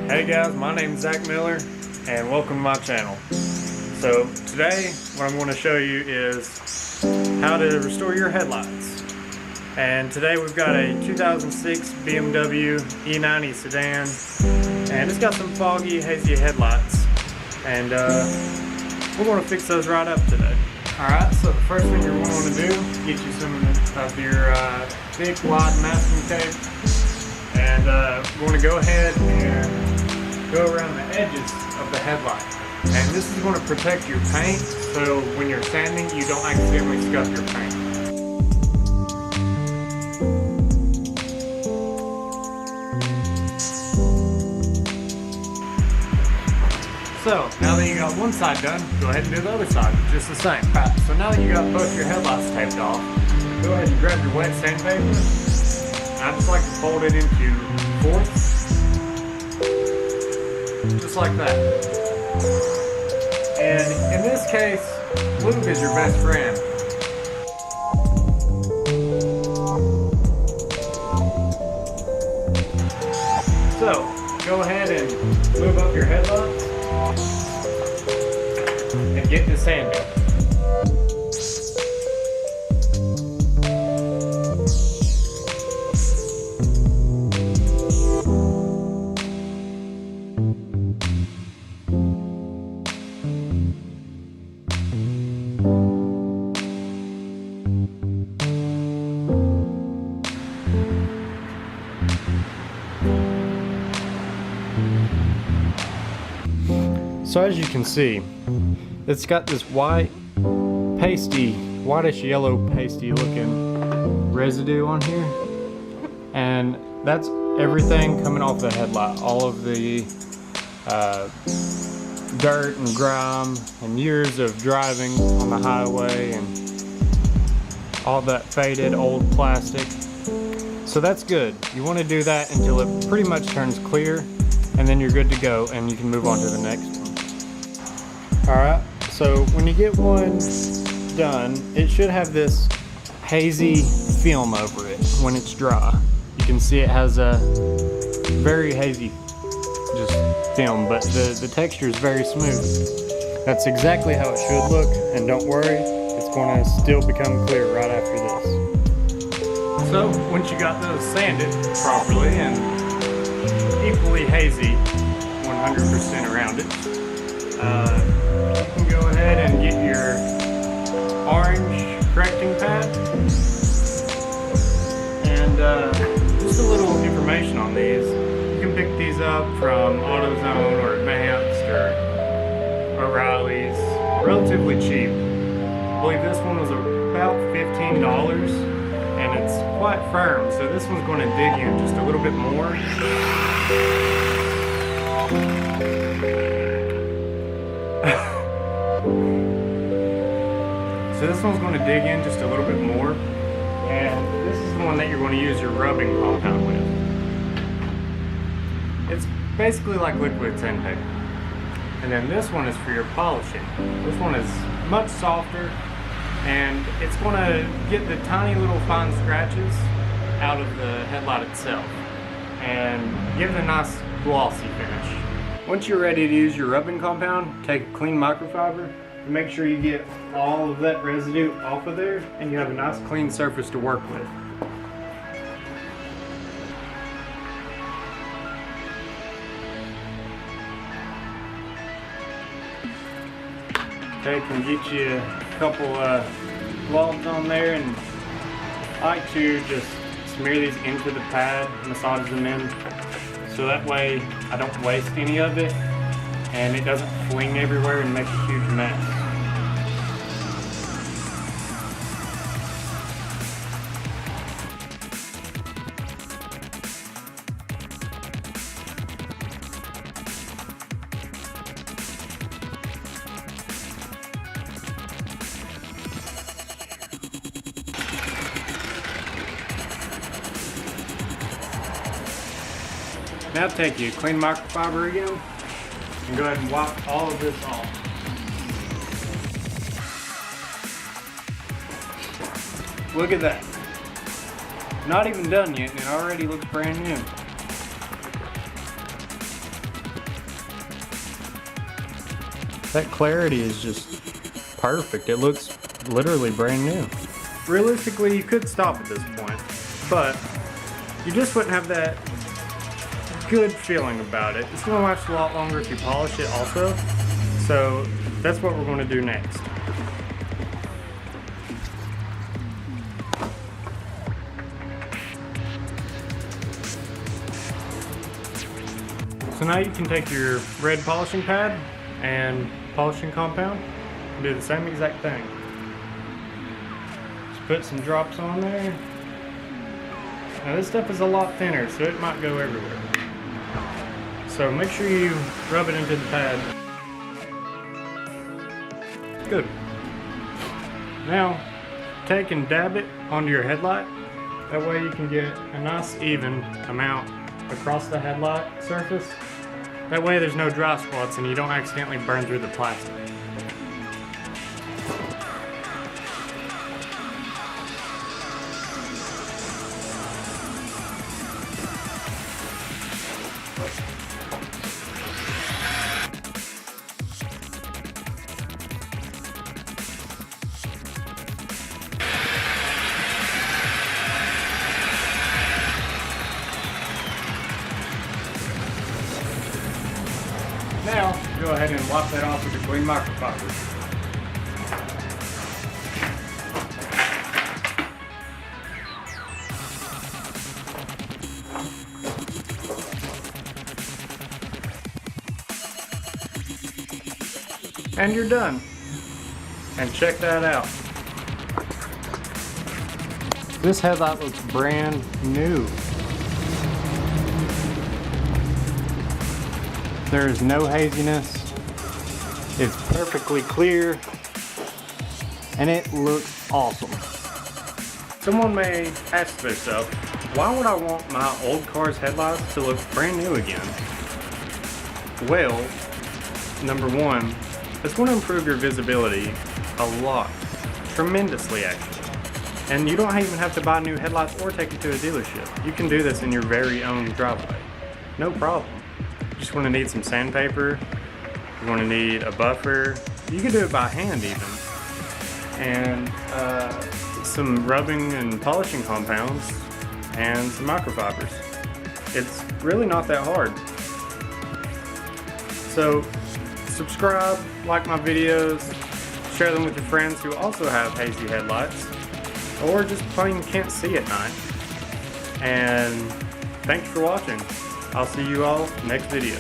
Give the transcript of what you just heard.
Hey guys, my name is Zach Miller and welcome to my channel. So today what I'm going to show you is how to restore your headlights. And today we've got a 2006 BMW E90 sedan and it's got some foggy, hazy headlights. And we're going to fix those right up today. Alright, so the first thing you're going to want to do, get you some of your thick, wide masking tape. And we're going to go ahead and go around the edges of the headlight. And this is going to protect your paint, so when you're sanding, you don't accidentally scuff your paint. So, now that you got one side done, go ahead and do the other side, just the same. Right, so now that you got both your headlights taped off, go ahead and grab your wet sandpaper. I just like to fold it into fourths, just like that. And in this case, lube is your best friend. So, go ahead and lube up your headlights and get to sanding. So as you can see, it's got this whitish yellow pasty looking residue on here, and that's everything coming off the headlight, all of the dirt and grime and years of driving on the highway and all that faded old plastic. So that's good. You want to do that until it pretty much turns clear, and then you're good to go and you can move on to the next one. Alright, so when you get one done, it should have this hazy film over it when it's dry. You can see it has a very hazy just film, but the texture is very smooth. That's exactly how it should look, and don't worry, it's going to still become clear right after this. So once you got those sanded properly and equally hazy 100% around it, you can go ahead and get your orange correcting pad. And just a little information on these. You can pick these up from AutoZone or Advanced or O'Reilly's. Relatively cheap. I believe this one was about $15 and it's quite firm, so this one's going to dig in just a little bit more. So this one's going to dig in just a little bit more, and this is the one that you're going to use your rubbing compound with. It's basically like liquid sandpaper. And then this one is for your polishing. This one is much softer, and it's going to get the tiny little fine scratches out of the headlight itself and give it a nice glossy finish. Once you're ready to use your rubbing compound, take a clean microfiber and make sure you get all of that residue off of there, and you have a nice clean surface to work with. Okay, can get you a couple globs on there, and I like to just smear these into the pad, massage them in, so that way I don't waste any of it and it doesn't fling everywhere and make a huge mess. Now take your clean microfiber again and go ahead and wipe all of this off. Look at that. Not even done yet and it already looks brand new. That clarity is just perfect. It looks literally brand new. Realistically, you could stop at this point, but you just wouldn't have that good feeling about it. It's gonna last a lot longer if you polish it also. So that's what we're gonna do next. So now you can take your red polishing pad and polishing compound and do the same exact thing. Just put some drops on there. Now this stuff is a lot thinner, so it might go everywhere. So make sure you rub it into the pad. Good. Now take and dab it onto your headlight. That way you can get a nice even amount across the headlight surface. That way there's no dry spots and you don't accidentally burn through the plastic. Now, go ahead and wipe that off with a clean microfiber. And you're done. And check that out. This headlight looks brand new. There is no haziness. It's perfectly clear. And it looks awesome. Someone may ask themselves, why would I want my old car's headlights to look brand new again? Well, number one, it's going to improve your visibility a lot. Tremendously, actually. And you don't even have to buy new headlights or take it to a dealership. You can do this in your very own driveway. No problem. You're just going to need some sandpaper. You're going to need a buffer. You can do it by hand even. And some rubbing and polishing compounds and some microfibers. It's really not that hard. So subscribe, like my videos, share them with your friends who also have hazy headlights or just plain can't see at night. And thanks for watching. I'll see you all next video.